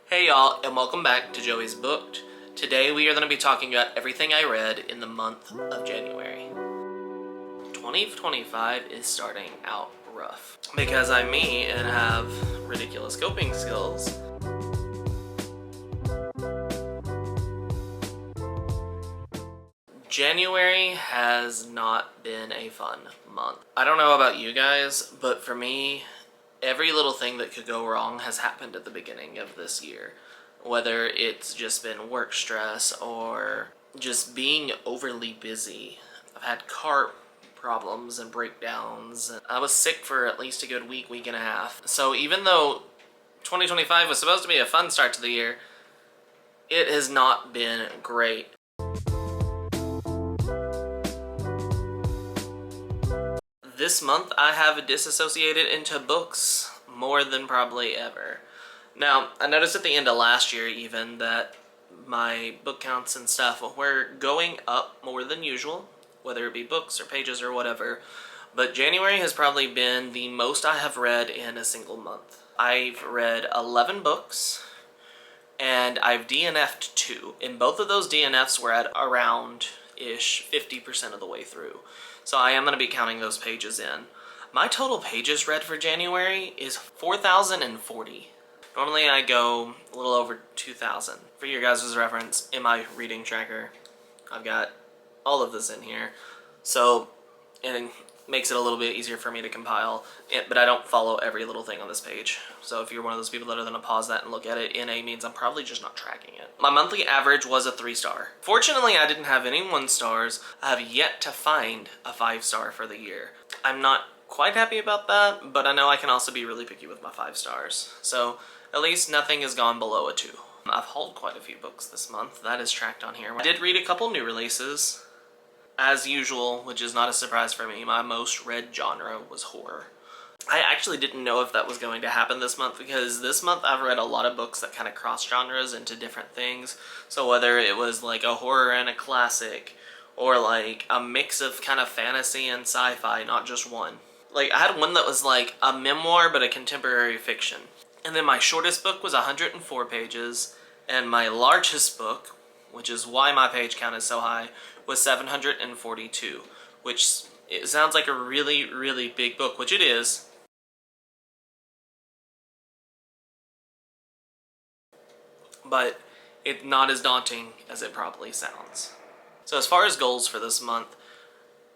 Hey y'all, and welcome back to Joey's Booked. Today we are going to be talking about everything I read in the month of January. 2025 is starting out rough because I'm me and have ridiculous coping skills. January has not been a fun month. I don't know about you guys, but for me, every little thing that could go wrong has happened at the beginning of this year. Whether it's just been work stress or just being overly busy. I've had car problems and breakdowns. I was sick for at least a good week and a half. So even though 2025 was supposed to be a fun start to the year, it has not been great. This month I have disassociated into books more than probably ever. Now, I noticed at the end of last year even that my book counts and stuff were going up more than usual, whether it be books or pages or whatever, but January has probably been the most I have read in a single month. I've read 11 books, and I've DNF'd 2. And both of those DNFs were at around-ish 50% of the way through. So I am going to be counting those pages in. My total pages read for January is 4,040. Normally I go a little over 2,000. For your guys' reference, in my reading tracker, I've got all of this in here. So, it makes it a little bit easier for me to compile, but I don't follow every little thing on this page. So if you're one of those people that are going to pause that and look at it, NA means I'm probably just not tracking it. My monthly average was a 3-star. Fortunately, I didn't have any 1-stars. I have yet to find a 5-star for the year. I'm not quite happy about that, but I know I can also be really picky with my 5 stars. So at least nothing has gone below a 2. I've hauled quite a few books this month. That is tracked on here. I did read a couple new releases. As usual, which is not a surprise for me, my most read genre was horror. I actually didn't know if that was going to happen this month because this month I've read a lot of books that kind of cross genres into different things. So whether it was like a horror and a classic, or like a mix of kind of fantasy and sci-fi, not just one. Like I had one that was like a memoir but a contemporary fiction. And then my shortest book was 104 pages, and my largest book, which is why my page count is so high, was 742, which it sounds like a really, really big book, which it is. But it's not as daunting as it probably sounds. So as far as goals for this month,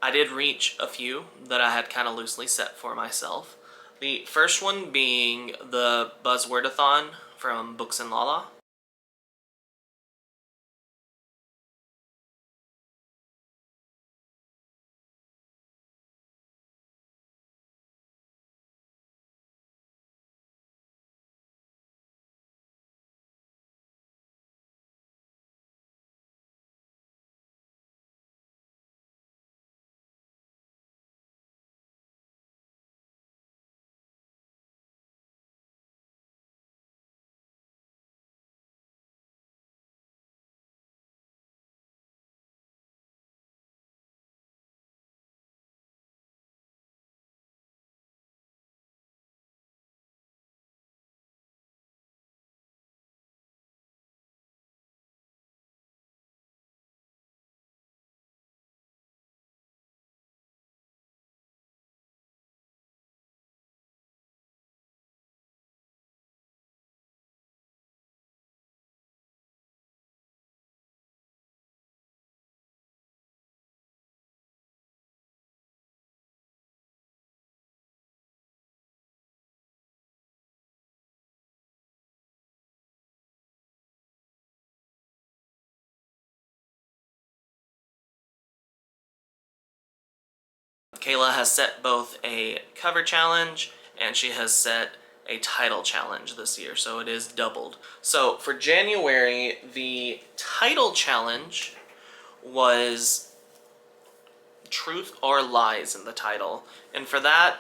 I did reach a few that I had kind of loosely set for myself. The first one being the Buzzwordathon from Books and Lala. Kayla has set both a cover challenge and she has set a title challenge this year, so it is doubled. So for January, the title challenge was Truth or Lies in the title. And for that,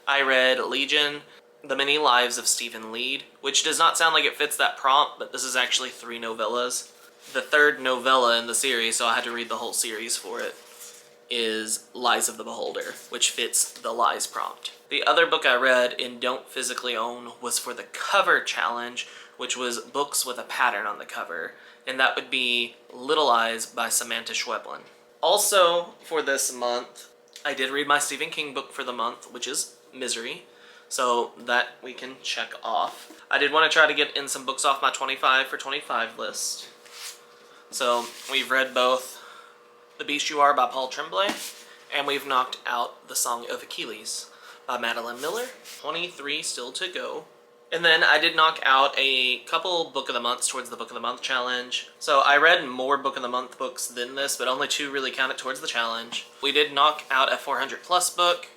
I read Legion, The Many Lives of Stephen Lead, which does not sound like it fits that prompt, but this is actually 3 novellas. The third novella in the series, so I had to read the whole series for it, is Lies of the Beholder, which fits the lies prompt. The other book I read and don't physically own was for the cover challenge, which was books with a pattern on the cover, and that would be Little Eyes by Samantha Schweblin. Also, for this month, I did read my Stephen King book for the month, which is Misery, so that we can check off. I did want to try to get in some books off my 25 for 25 list. So we've read both The Beast You Are by Paul Tremblay, and we've knocked out The Song of Achilles by Madeline Miller. 23 still to go. And then I did knock out a couple Book of the Months towards the Book of the Month challenge. So I read more Book of the Month books than this, but only 2 really counted towards the challenge. We did knock out a 400 plus book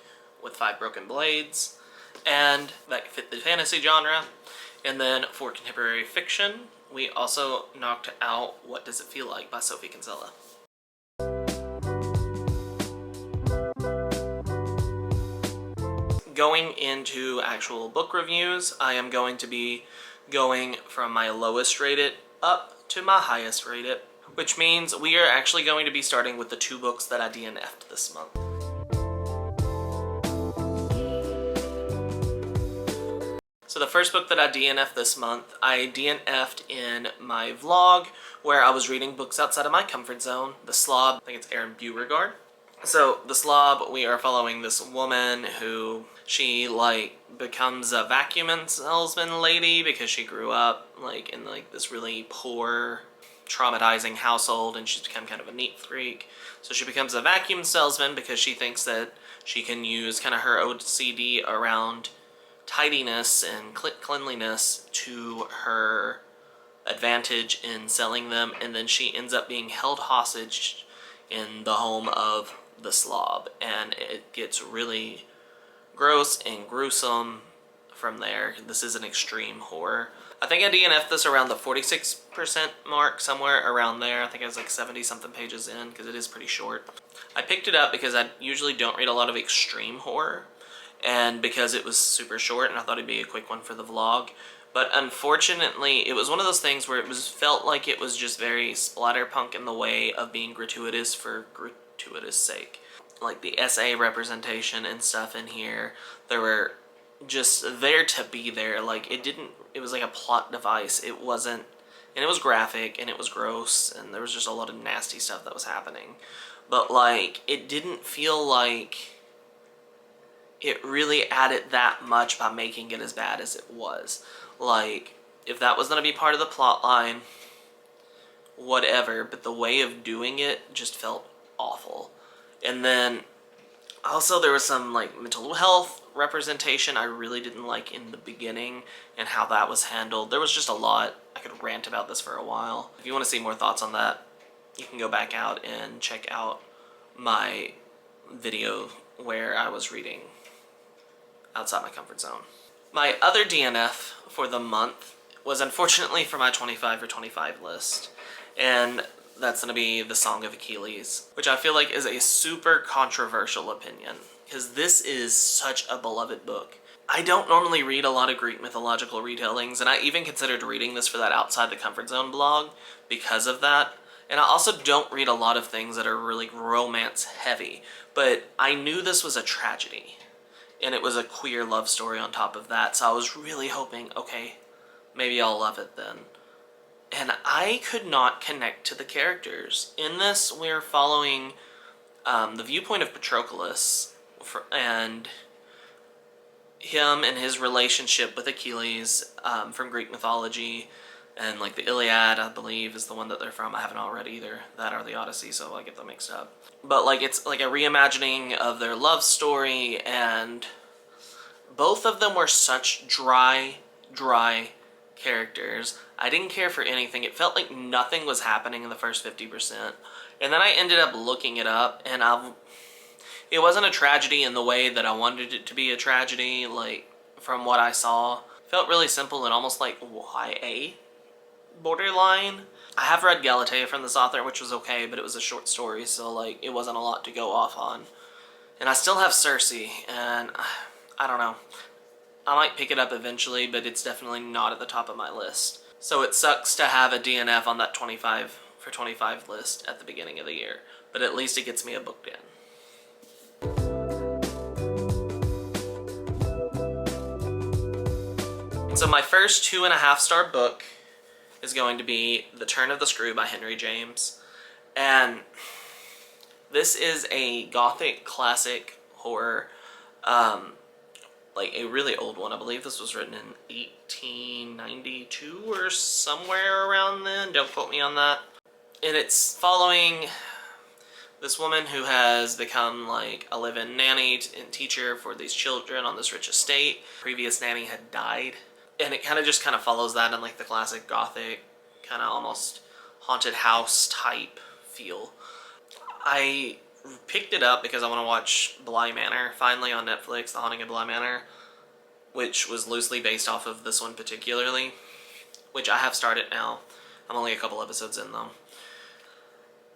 with 5 Broken Blades, and that fit the fantasy genre. And then for contemporary fiction, we also knocked out What Does It Feel Like by Sophie Kinsella. Going into actual book reviews, I am going to be going from my lowest rated up to my highest rated, which means we are actually going to be starting with the 2 books that I DNF'd this month. So the first book that I DNF'd this month, I DNF'd in my vlog where I was reading books outside of my comfort zone, The Slob. I think it's Erin Beauregard. So The Slob, we are following this woman who she becomes a vacuum salesman lady because she grew up in this really poor, traumatizing household, and she's become kind of a neat freak. So she becomes a vacuum salesman because she thinks that she can use kind of her OCD around tidiness and cleanliness to her advantage in selling them, and then she ends up being held hostage in the home of the Slob, and it gets really gross and gruesome from there. This is an extreme horror. I think I DNF'd this around the 46% mark, somewhere around there. I think I was like 70 something pages in because it is pretty short. I picked it up because I usually don't read a lot of extreme horror, and because it was super short and I thought it'd be a quick one for the vlog. But unfortunately, it was one of those things where it felt like it was just very splatterpunk in the way of being gratuitous for gratuitous sake. Like the SA representation and stuff in here, they were just there to be there. It was like a plot device. It wasn't, and it was graphic and it was gross and there was just a lot of nasty stuff that was happening. But it didn't feel like it really added that much by making it as bad as it was. If that was going to be part of the plot line, whatever, but the way of doing it just felt awful. And then also there was some mental health representation I really didn't like in the beginning, and how that was handled. There was just a lot. I could rant about this for a while. If you want to see more thoughts on that, you can go back out and check out my video where I was reading outside my comfort zone. My other DNF for the month was unfortunately for my 25 for 25 list, and that's going to be The Song of Achilles, which I feel like is a super controversial opinion because this is such a beloved book. I don't normally read a lot of Greek mythological retellings, and I even considered reading this for that Outside the Comfort Zone blog because of that. And I also don't read a lot of things that are really romance heavy, but I knew this was a tragedy. And it was a queer love story on top of that, so I was really hoping, okay, maybe I'll love it then. And I could not connect to the characters. In this, we're following the viewpoint of Patroclus and him and his relationship with Achilles from Greek mythology. And the Iliad, I believe, is the one that they're from. I haven't all read either. That or the Odyssey, so I get them mixed up. But it's like a reimagining of their love story, and both of them were such dry characters. I didn't care for anything. It felt like nothing was happening in the first 50%. And then I ended up looking it up, and it wasn't a tragedy in the way that I wanted it to be a tragedy, from what I saw. It felt really simple and almost like YA borderline. I have read Galatea from this author, which was okay, but it was a short story, so it wasn't a lot to go off on. And I still have Circe, and I don't know. I might pick it up eventually, but it's definitely not at the top of my list. So it sucks to have a DNF on that 25 for 25 list at the beginning of the year, but at least it gets me a book in. So my first 2.5-star book is going to be The Turn of the Screw by Henry James. And this is a gothic classic horror, like a really old one. I believe this was written in 1892 or somewhere around then. Don't quote me on that. And it's following this woman who has become like a live-in nanny and teacher for these children on this rich estate. Previous nanny had died. And it kind of follows that in like the classic gothic, kind of almost haunted house type feel. I picked it up because I want to watch Bly Manor finally on Netflix, The Haunting of Bly Manor, which was loosely based off of this one particularly, which I have started now. I'm only a couple episodes in though.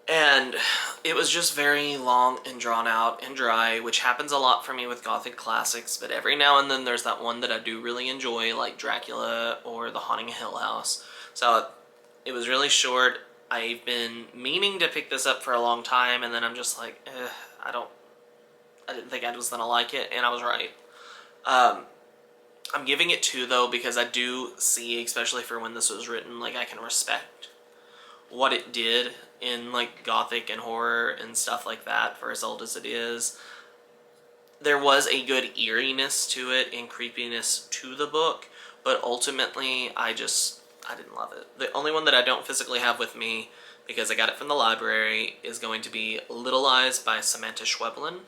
And it was just very long and drawn out and dry, which happens a lot for me with gothic classics, but every now and then there's that one that I do really enjoy, like Dracula or The Haunting of Hill House. So it was really short. I've been meaning to pick this up for a long time, and then I'm just like, I didn't think I was gonna like it, and I was right. I'm giving it 2 though, because I do see, especially for when this was written, like I can respect what it did in like gothic and horror and stuff like that for as old as it is. There was a good eeriness to it and creepiness to the book, but ultimately I didn't love it. The only one that I don't physically have with me, because I got it from the library, is going to be Little Eyes by Samantha Schweblin.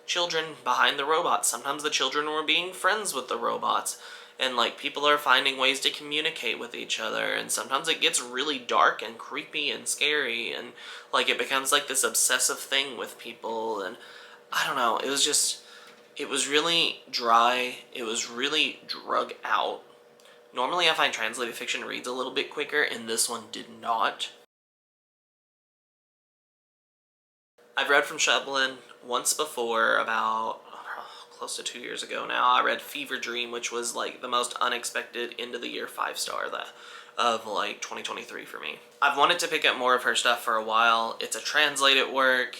Children behind the robots. Sometimes the children were being friends with the robots, and like people are finding ways to communicate with each other, and sometimes it gets really dark and creepy and scary, and like it becomes like this obsessive thing with people, and I don't know, it was really dry, it was really drug out. Normally I find translated fiction reads a little bit quicker, and this one did not. I've read from Shevlin once before, about close to 2 years ago now. I read Fever Dream, which was like the most unexpected end of the year 5-star of like 2023 for me. I've wanted to pick up more of her stuff for a while. It's a translated work,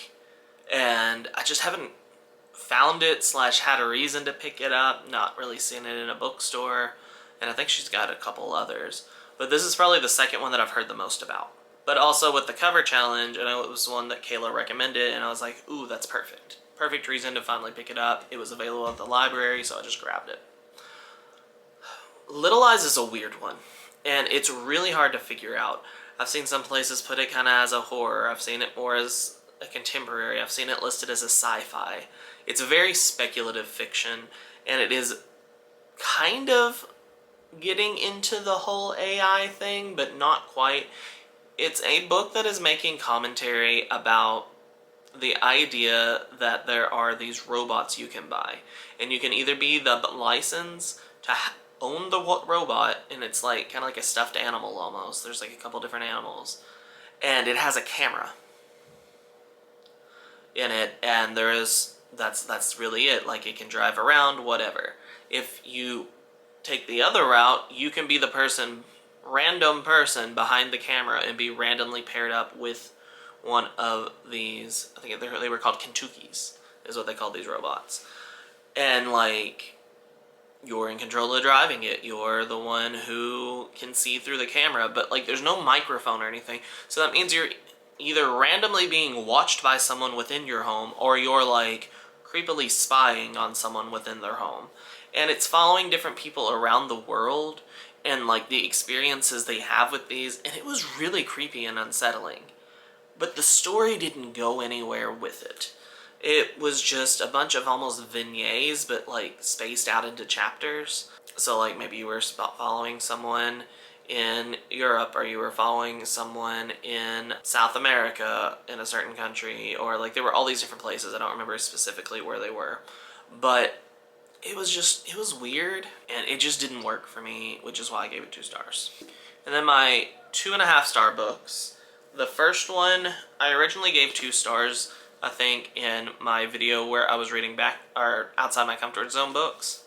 and I just haven't found it / had a reason to pick it up. Not really seen it in a bookstore, and I think she's got a couple others. But this is probably the second one that I've heard the most about. But also with the cover challenge, I know it was one that Kayla recommended, and I was like, ooh, that's perfect. Perfect reason to finally pick it up. It was available at the library, so I just grabbed it. Little Eyes is a weird one, and it's really hard to figure out. I've seen some places put it kind of as a horror. I've seen it more as a contemporary. I've seen it listed as a sci-fi. It's a very speculative fiction, and it is kind of getting into the whole AI thing, but not quite. It's a book that is making commentary about the idea that there are these robots you can buy, and you can either be the license to own the robot, and it's like kind of like a stuffed animal almost. There's like a couple different animals, and it has a camera in it, and that's really it. Like, it can drive around, whatever. If you take the other route, you can be the random person behind the camera and be randomly paired up with one of these. I think they were called Kentuckys, is what they called these robots. And like, you're in control of driving it. You're the one who can see through the camera, but like, there's no microphone or anything. So that means you're either randomly being watched by someone within your home, or you're like creepily spying on someone within their home. And it's following different people around the world and like the experiences they have with these, and it was really creepy and unsettling. But the story didn't go anywhere with it. It was just a bunch of almost vignettes, but like spaced out into chapters. So like, maybe you were following someone in Europe, or you were following someone in South America in a certain country, or like, there were all these different places. I don't remember specifically where they were, but it was weird, and it just didn't work for me, which is why I gave it 2 stars. And then my 2.5-star books. The first one, I originally gave 2 stars, I think, in my video where I was reading outside my comfort zone books.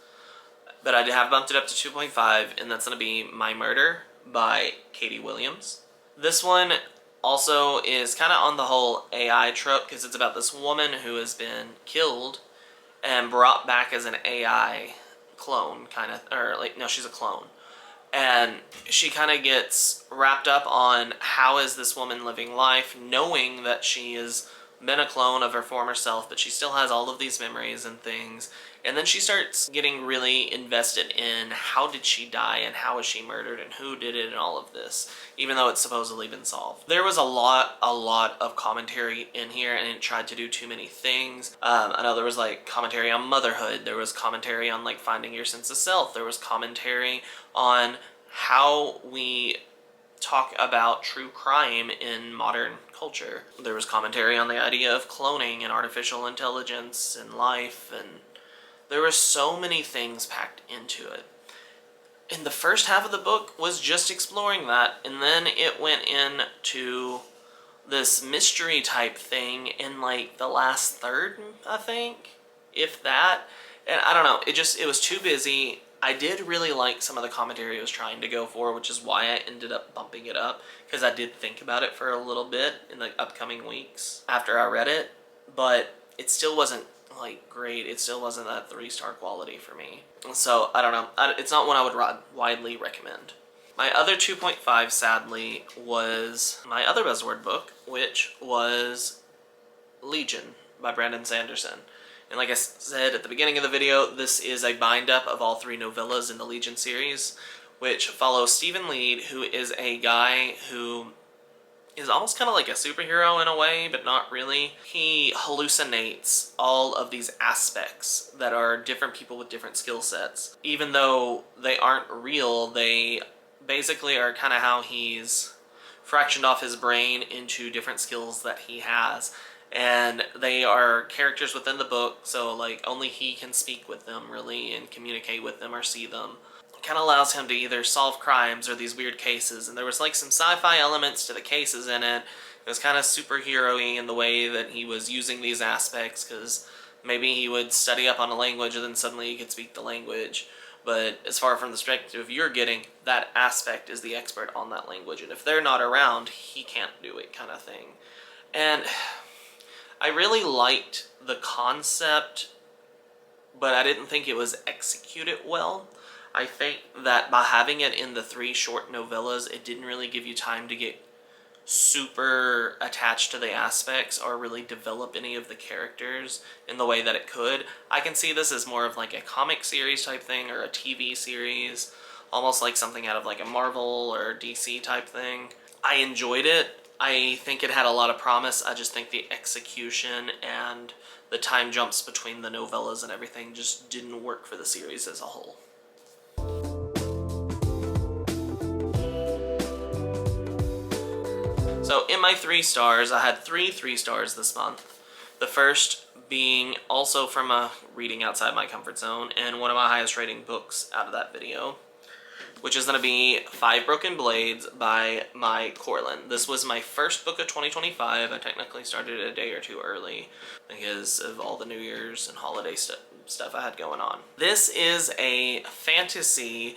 But I have bumped it up to 2.5, and that's going to be My Murder by Katie Williams. This one also is kind of on the whole AI trope, because it's about this woman who has been killed and brought back as an AI clone, kind of, or like, no, she's a clone. And she kind of gets wrapped up on how is this woman living life, knowing that she has been a clone of her former self, but she still has all of these memories and things. And then she starts getting really invested in how did she die, and how was she murdered, and who did it, and all of this, even though it's supposedly been solved. There was a lot of commentary in here, and it tried to do too many things. I know there was like commentary on motherhood, there was commentary on like finding your sense of self, there was commentary on how we talk about true crime in modern culture. There was commentary on the idea of cloning and artificial intelligence and life, and there were so many things packed into it. And the first half of the book was just exploring that, and then it went into this mystery type in like the last third, I think, if that. And I don't know, it was too busy. I did really like some of the commentary it was trying to go for, which is why I ended up bumping it up, because I did think about it for a little bit in the upcoming weeks after I read it, but it still wasn't like great. It still wasn't that 3-star quality for me. So I don't know. It's not one I would widely recommend. My other 2.5, sadly, was my other buzzword book, which was Legion by Brandon Sanderson. And like I said at the beginning of the video, this is a bind-up of all 3 novellas in the Legion series, which follows Stephen Lead, who is a guy who is almost kind of like a superhero in a way, but not really. He hallucinates all of these aspects that are different people with different skill sets. Even though they aren't real, they basically are kind of how he's fractioned off his brain into different skills that he has. And they are characters within the book, so like only he can speak with them really and communicate with them or see them. It kind of allows him to either solve crimes or these weird cases, and there was like some sci-fi elements to the cases in it. It was kind of superhero-y in the way that he was using these aspects, because maybe he would study up on a language and then suddenly he could speak the language. But as far from the perspective you're getting, that aspect is the expert on that language, and if they're not around, he can't do it, kind of thing. And I really liked the concept, but I didn't think it was executed well. I think that by having it in the 3 short novellas, it didn't really give you time to get super attached to the aspects or really develop any of the characters in the way that it could. I can see this as more of like a comic series type thing or a TV series, almost like something out of like a Marvel or DC type thing. I enjoyed it. I think it had a lot of promise. I just think the execution and the time jumps between the novellas and everything just didn't work for the series as a whole. So in my 3 stars, I had 3 stars this month. The first being also from a reading outside my comfort zone and one of my highest rating books out of that video, which is going to be 5 Broken Blades by my Corlin. This was my first book of 2025. I technically started a day or 2 early because of all the New Year's and holiday stuff I had going on. This is a fantasy.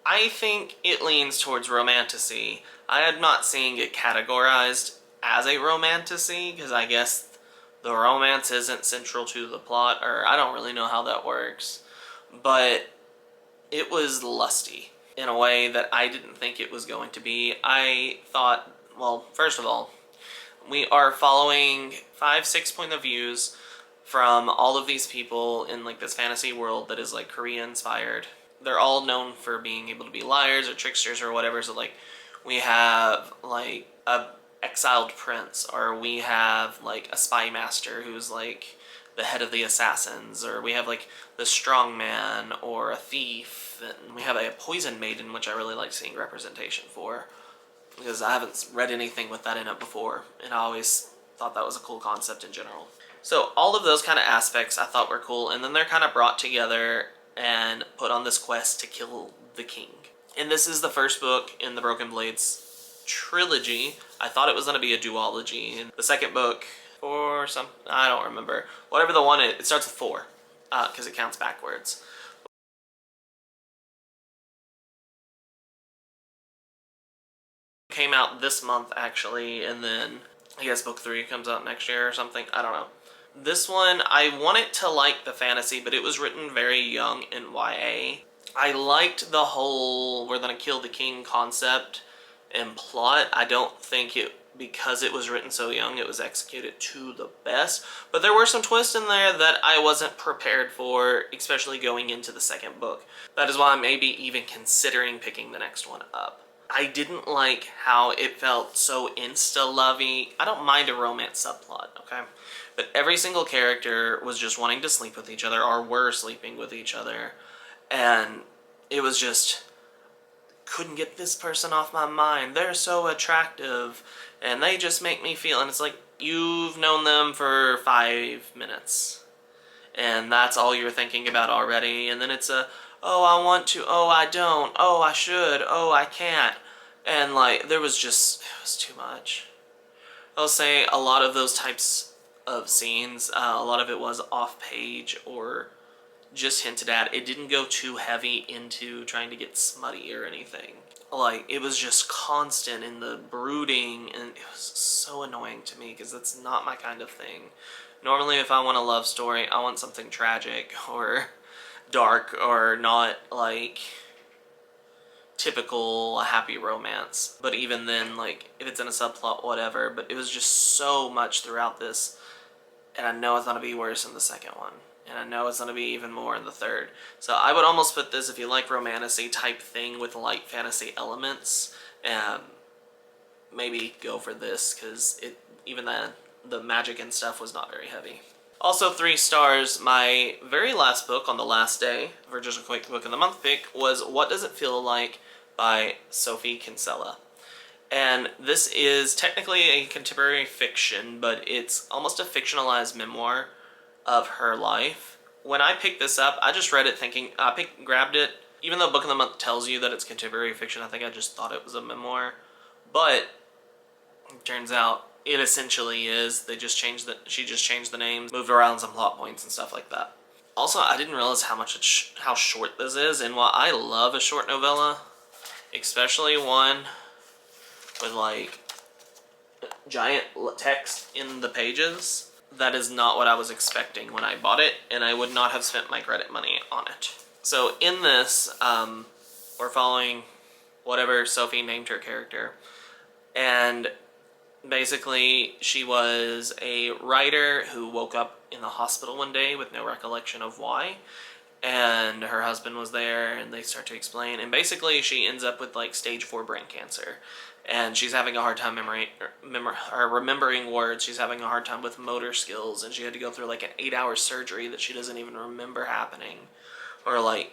I think it leans towards romantasy. I am not seeing it categorized as a romantasy because I guess the romance isn't central to the plot, or I don't really know how that works. But it was lusty in a way that I didn't think it was going to be. I thought, well, first of all, we are following 5-6 point of views from all of these people in like this fantasy world that is like Korea inspired. They're all known for being able to be liars or tricksters or whatever. So like we have like a exiled prince, or we have like a spy master who's like the head of the assassins, or we have like the strong man or a thief, and we have a poison maiden, which I really like seeing representation for because I haven't read anything with that in it before, and I always thought that was a cool concept in general. So all of those kind of aspects I thought were cool, and then they're kind of brought together and put on this quest to kill the king. And this is the first book in the Broken Blades trilogy. I thought it was going to be a duology. And the second book, or some, I don't remember. Whatever the one is, it starts with 4, because it counts backwards. Came out this month, actually, and then I guess book 3 comes out next year or something. I don't know. This one, I wanted to like the fantasy, but it was written very young in YA. I liked the whole we're gonna kill the king concept and plot. I don't think it, because it was written so young, it was executed to the best. But there were some twists in there that I wasn't prepared for, especially going into the second book. That is why I'm maybe even considering picking the next one up. I didn't like how it felt so insta-lovey. I don't mind a romance subplot, okay? But every single character was just wanting to sleep with each other, or were sleeping with each other. And it was just, couldn't get this person off my mind. They're so attractive, and they just make me feel, and it's like, you've known them for 5 minutes. And that's all you're thinking about already. And then it's a, oh, I want to, oh, I don't, oh, I should, oh, I can't. And like, there was just, it was too much. I'll say a lot of those types of scenes, a lot of it was off page or just hinted at. It didn't go too heavy into trying to get smutty or anything. Like, it was just constant in the brooding, and it was so annoying to me because that's not my kind of thing. Normally, if I want a love story, I want something tragic or dark, or not like typical happy romance. But even then, like, if it's in a subplot, whatever. But it was just so much throughout this, and I know it's gonna be worse in the second one, and I know it's gonna be even more in the third. So I would almost put this, if you like romantasy type thing with light fantasy elements, maybe go for this, because it, even the magic and stuff was not very heavy. Also 3 stars, my very last book on the last day, for just a quick book of the month pick, was What Does It Feel Like by Sophie Kinsella. And this is technically a contemporary fiction, but it's almost a fictionalized memoir of her life. When I picked this up, I just read it thinking, grabbed it, even though Book of the Month tells you that it's contemporary fiction, I think I just thought it was a memoir. But it turns out it essentially is. She just changed the names, moved around some plot points and stuff like that. Also, I didn't realize how short this is, and while I love a short novella, especially one with like giant text in the pages, that is not what I was expecting when I bought it, and I would not have spent my credit money on it. So in this, we're following whatever Sophie named her character. And basically, she was a writer who woke up in the hospital one day with no recollection of why. And her husband was there, and they start to explain. And basically, she ends up with like stage 4 brain cancer. And she's having a hard time remembering words. She's having a hard time with motor skills. And she had to go through like an 8-hour surgery that she doesn't even remember happening. Or like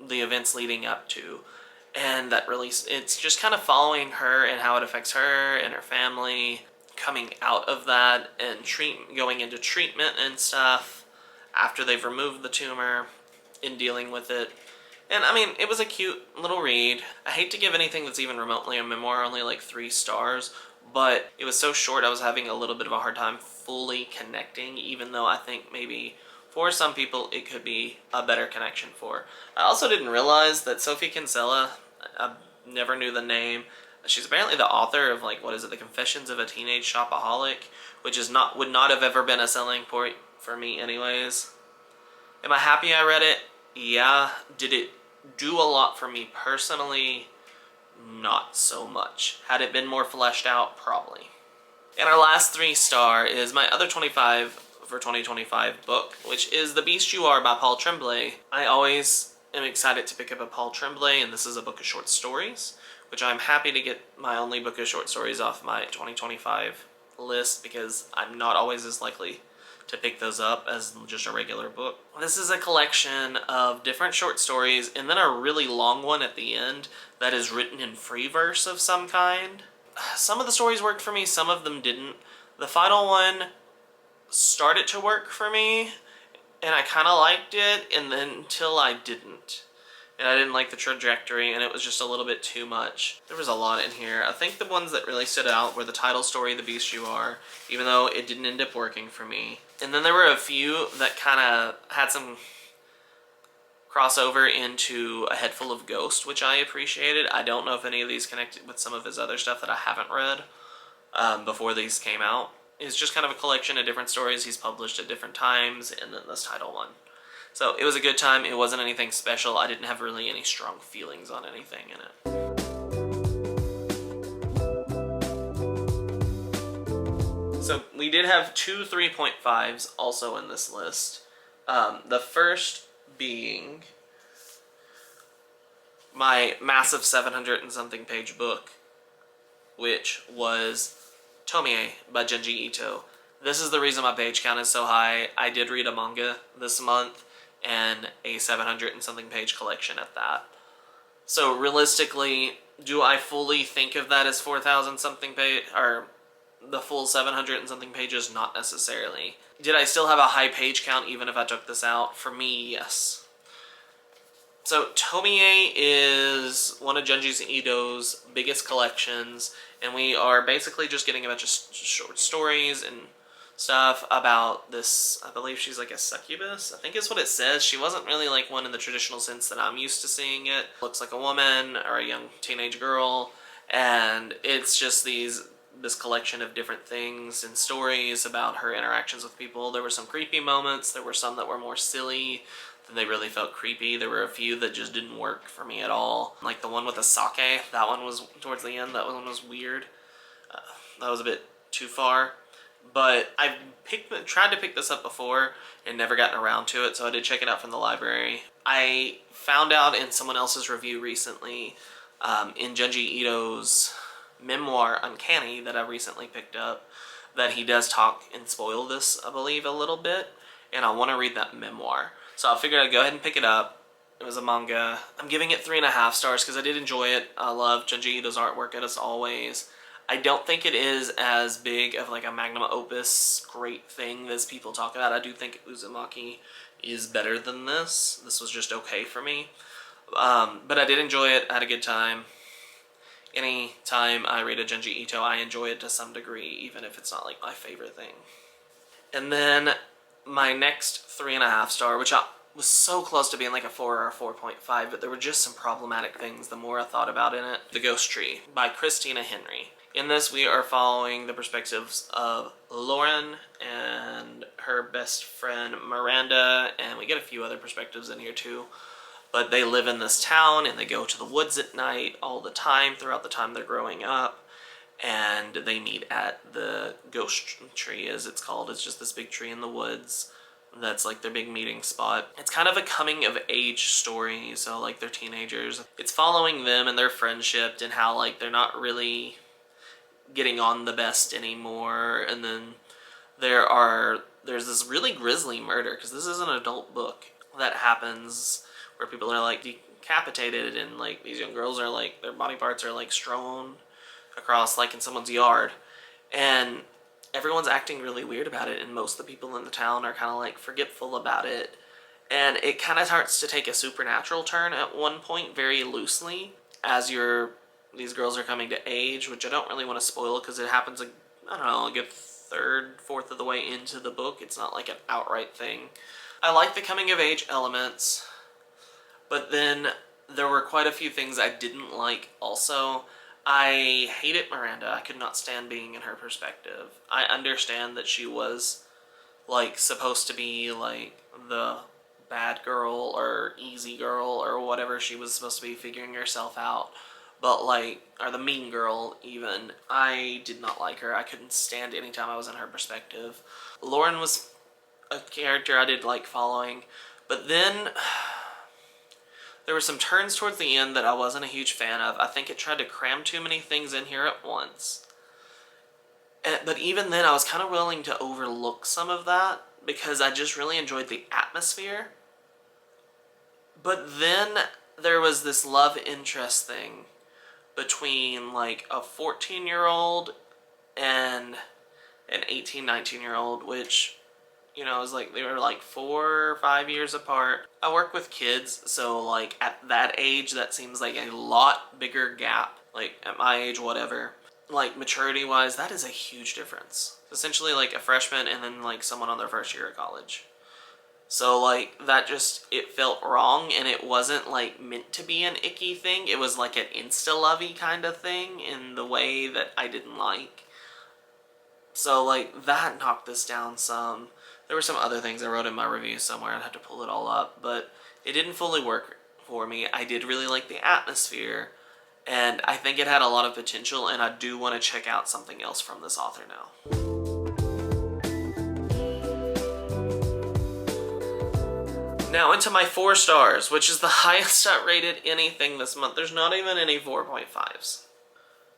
the events leading up to. And that really, it's just kind of following her and how it affects her and her family, coming out of that and going into treatment and stuff after they've removed the tumor, in dealing with it. And I mean, it was a cute little read. I hate to give anything that's even remotely a memoir only like 3 stars, but it was so short I was having a little bit of a hard time fully connecting, even though I think maybe for some people it could be a better connection for. I also didn't realize that Sophie Kinsella, I never knew the name. She's apparently the author of like, what is it, The Confessions of a Teenage Shopaholic, which would not have ever been a selling point for me anyways. Am I happy I read it? Yeah. Did it do a lot for me personally? Not so much. Had it been more fleshed out? Probably. And our last 3-star is my other 25 for 2025 book, which is The Beast You Are by Paul Tremblay. I always am excited to pick up a Paul Tremblay, and this is a book of short stories, which I'm happy to get my only book of short stories off my 2025 list, because I'm not always as likely to pick those up as just a regular book. This is a collection of different short stories and then a really long one at the end that is written in free verse of some kind. Some of the stories worked for me, some of them didn't. The final one started to work for me, and I kind of liked it, and then until I didn't. And I didn't like the trajectory, and it was just a little bit too much. There was a lot in here. I think the ones that really stood out were the title story, The Beast You Are, even though it didn't end up working for me. And then there were a few that kind of had some crossover into A Head Full of Ghosts, which I appreciated. I don't know if any of these connected with some of his other stuff that I haven't read before these came out. It's just kind of a collection of different stories he's published at different times, and then this title one. So it was a good time. It wasn't anything special. I didn't have really any strong feelings on anything in it. So we did have 2 3.5s also in this list. The first being my massive 700 and something page book, which was Tomie by Junji Ito. This is the reason my page count is so high. I did read a manga this month, and a 700 and something page collection at that. So realistically, do I fully think of that as 4,000 something page, or the full 700 and something pages? Not necessarily. Did I still have a high page count even if I took this out? For me, yes. So Tomie is one of Junji Ito's biggest collections, and we are basically just getting a bunch of short stories and stuff about this, I believe she's like a succubus, I think is what it says. She wasn't really like one in the traditional sense that I'm used to seeing it. Looks like a woman or a young teenage girl, and it's just this collection of different things and stories about her interactions with people. There were some creepy moments, there were some that were more silly, then they really felt creepy. There were a few that just didn't work for me at all. Like the one with the sake, that one was towards the end, that one was weird. That was a bit too far. But I've tried to pick this up before and never gotten around to it, so I did check it out from the library. I found out in someone else's review recently, in Junji Ito's memoir, Uncanny, that I recently picked up, that he does talk and spoil this, I believe, a little bit, and I want to read that memoir. So I figured I'd go ahead and pick it up. It was a manga. I'm giving it 3.5 stars because I did enjoy it. I love Junji Ito's artwork as always. I don't think it is as big of like a magnum opus great thing as people talk about. I do think Uzumaki is better than this. This was just okay for me. But I did enjoy it. I had a good time. Any time I read a Junji Ito, I enjoy it to some degree, even if it's not like my favorite thing. And then my next 3.5 star, which was so close to being like a 4 or a 4.5, but there were just some problematic things the more I thought about in it. The Ghost Tree by Christina Henry. In this, we are following the perspectives of Lauren and her best friend Miranda, and we get a few other perspectives in here too. But they live in this town, and they go to the woods at night all the time throughout the time they're growing up. and they meet at the ghost tree, as it's called. It's just this big tree in the woods that's like their big meeting spot. It's kind of a coming of age story, so like they're teenagers. It's following them and their friendship and how like they're not really getting on the best anymore. And then there's this really grisly murder, because this is an adult book, that happens where people are like decapitated, and like these young girls are like, their body parts are like strewn across like in someone's yard, and everyone's acting really weird about it, and most of the people in the town are kind of like forgetful about it, and it kind of starts to take a supernatural turn at one point, very loosely, as these girls are coming to age, which I don't really want to spoil because it happens, like, I don't know, a good third, fourth of the way into the book. It's not like an outright thing. I like the coming of age elements, but then there were quite a few things I didn't like also. I hated Miranda. I could not stand being in her perspective. I understand that she was like supposed to be like the bad girl or easy girl or whatever she was supposed to be, figuring herself out, but like, or the mean girl even. I did not like her. I couldn't stand any time I was in her perspective. Lauren was a character I did like following, but then there were some turns towards the end that I wasn't a huge fan of. I think it tried to cram too many things in here at once. But even then, I was kind of willing to overlook some of that because I just really enjoyed the atmosphere. But then there was this love interest thing between like a 14-year-old and an 18, 19-year-old, which, you know, is like, they were like 4 or 5 years apart. I work with kids, so like at that age, that seems like a lot bigger gap. Like at my age, whatever. Like maturity wise, that is a huge difference. It's essentially like a freshman and then like someone on their first year of college. So like that just, it felt wrong, and it wasn't like meant to be an icky thing. It was like an insta-lovey kind of thing in the way that I didn't like. So like that knocked this down some. There were some other things I wrote in my review somewhere. I'd have to pull it all up, but it didn't fully work for me. I did really like the atmosphere, and I think it had a lot of potential, and I do want to check out something else from this author now. Now into my 4 stars, which is the highest I rated anything this month. There's not even any 4.5s.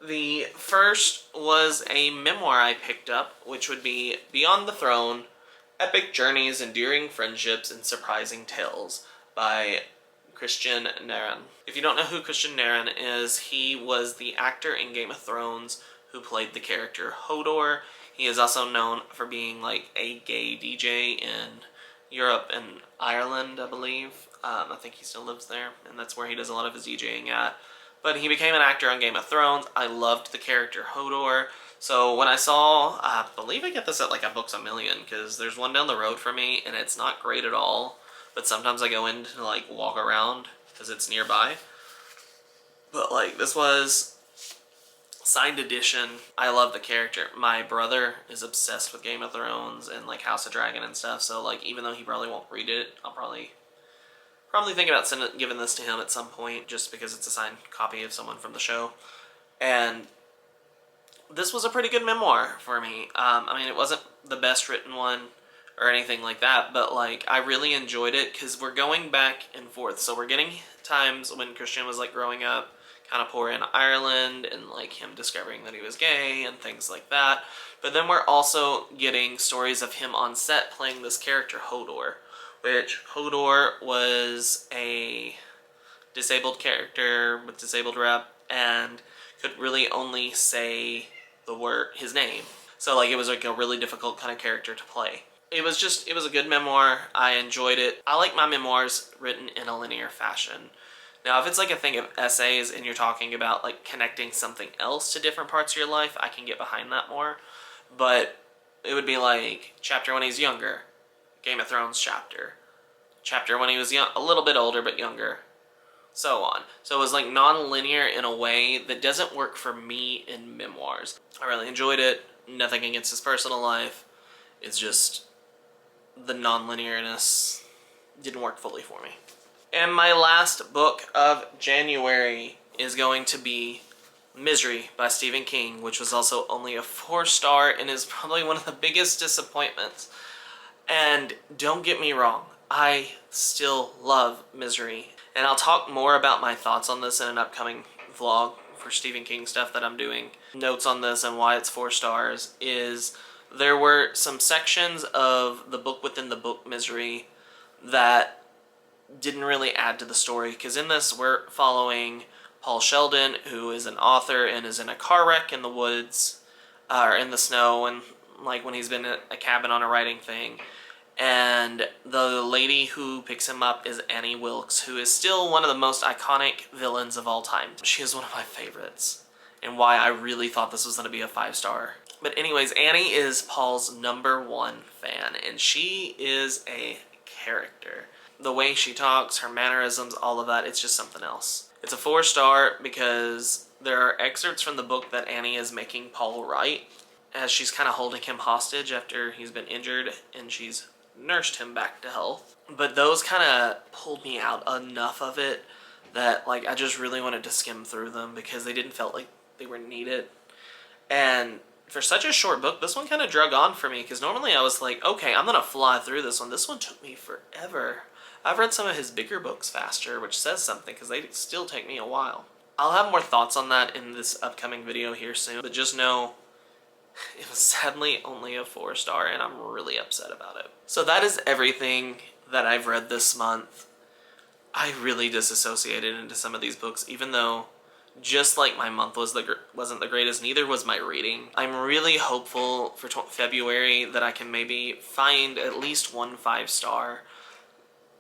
The first was a memoir I picked up, which would be Beyond the Throne, Epic Journeys, Enduring Friendships, and Surprising Tales by Christian Naran. If you don't know who Christian Naran is, he was the actor in Game of Thrones who played the character Hodor. He is also known for being like a gay DJ in Europe and Ireland, I believe. I think he still lives there, and that's where he does a lot of his DJing at. But he became an actor on Game of Thrones. I loved the character Hodor. So when I saw, I believe I get this at like a Books A Million, because there's one down the road from me, and it's not great at all. But sometimes I go in to like walk around because it's nearby. But like, this was signed edition. I love the character. My brother is obsessed with Game of Thrones and like House of Dragon and stuff. So like, even though he probably won't read it, I'll probably think about giving this to him at some point, just because it's a signed copy of someone from the show. And this was a pretty good memoir for me. I mean, it wasn't the best written one or anything like that, but like, I really enjoyed it because we're going back and forth. So we're getting times when Christian was like growing up, kind of poor in Ireland, and like him discovering that he was gay and things like that. But then we're also getting stories of him on set playing this character Hodor, which Hodor was a disabled character with disabled rep and could really only say his name. So like, it was like a really difficult kind of character to play. It was a good memoir. I enjoyed it. I like my memoirs written in a linear fashion. Now, if it's like a thing of essays and you're talking about like connecting something else to different parts of your life, I can get behind that more. But it would be like chapter when he's younger, Game of Thrones chapter when he was young, a little bit older but younger, so on. So it was like non-linear in a way that doesn't work for me in memoirs. I really enjoyed it. Nothing against his personal life. It's just the non-linearness didn't work fully for me. And my last book of January is going to be Misery by Stephen King, which was also only a 4-star and is probably one of the biggest disappointments. And don't get me wrong, I still love Misery. And I'll talk more about my thoughts on this in an upcoming vlog for Stephen King stuff that I'm doing. Notes on this and why it's 4 stars is there were some sections of the book within the book Misery that didn't really add to the story, because in this we're following Paul Sheldon, who is an author and is in a car wreck in the woods, or in the snow, and like when he's been in a cabin on a writing thing. And the lady who picks him up is Annie Wilkes, who is still one of the most iconic villains of all time. She is one of my favorites, and why I really thought this was going to be a 5-star. But anyways, Annie is Paul's #1 fan, and she is a character. The way she talks, her mannerisms, all of that, it's just something else. It's a 4-star because there are excerpts from the book that Annie is making Paul write as she's kind of holding him hostage after he's been injured and she's nursed him back to health. But those kind of pulled me out enough of it that like I just really wanted to skim through them because they didn't feel like they were needed. And for such a short book, this one kind of drug on for me because normally I was like, okay, I'm going to fly through this one. This one took me forever. I've read some of his bigger books faster, which says something because they still take me a while. I'll have more thoughts on that in this upcoming video here soon, but just know it was sadly only a 4-star and I'm really upset about it. So that is everything that I've read this month. I really disassociated into some of these books, even though just like my month wasn't the greatest, neither was my reading. I'm really hopeful for February that I can maybe find at least one 5-star,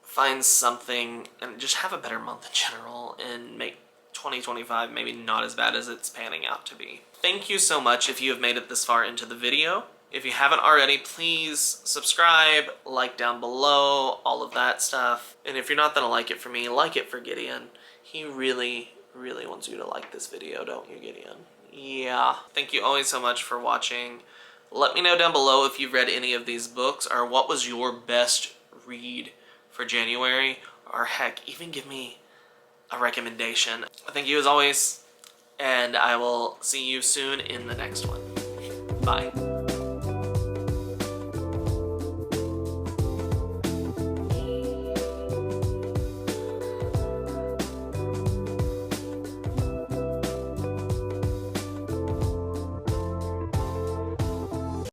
find something, and just have a better month in general and make 2025 maybe not as bad as it's panning out to be. Thank you so much if you have made it this far into the video. If you haven't already, please subscribe, like down below, all of that stuff. And if you're not gonna like it for me, like it for Gideon. He really, really wants you to like this video, don't you, Gideon? Yeah. Thank you always so much for watching. Let me know down below if you've read any of these books or what was your best read for January, or heck, even give me a recommendation. Thank you as always, and I will see you soon in the next one. Bye.